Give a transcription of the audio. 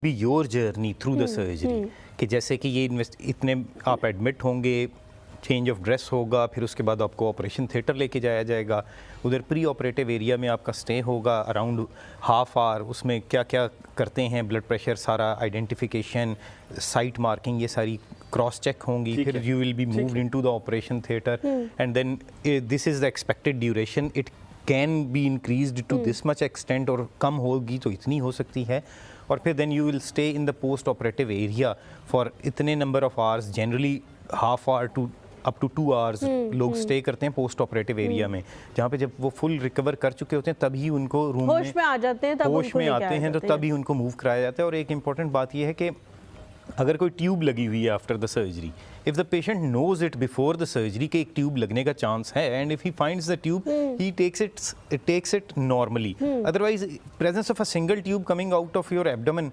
Be your journey through the surgery, कि जैसे कि ये इतने आप एडमिट होंगे, चेंज ऑफ ड्रेस होगा, फिर उसके बाद आपको ऑपरेशन थिएटर लेके जाया जाएगा, उधर प्री ऑपरेटिव एरिया में आपका स्टे होगा अराउंड हाफ आवर, उसमें क्या क्या करते हैं, ब्लड प्रेशर सारा, आइडेंटिफिकेशन, साइट मार्किंग, ये सारी क्रॉस चेक होंगी, फिर you will be moved into the operation theatre and then this is the expected duration. It can be increased to this much extent, और कम होगी तो इतनी हो सकती है, और फिर then you will stay in the post operative area for इतने number of hours, generally half hour to up to 2 hours लोग स्टे करते हैं पोस्ट ऑपरेटिव एरिया में, जहाँ पे जब वो फुल रिकवर कर चुके होते हैं तभी उनको रूम होश में आ जाते हैं, तब होश में आते हैं, तो तभी उनको मूव कराया जाता है। और एक इम्पॉर्टेंट बात यह है कि अगर कोई ट्यूब लगी हुई है after the surgery, if the patient knows it before the surgery कि एक ट्यूब लगने का चांस है, and if he finds the tube he takes it normally, otherwise presence of a single tube coming out of your abdomen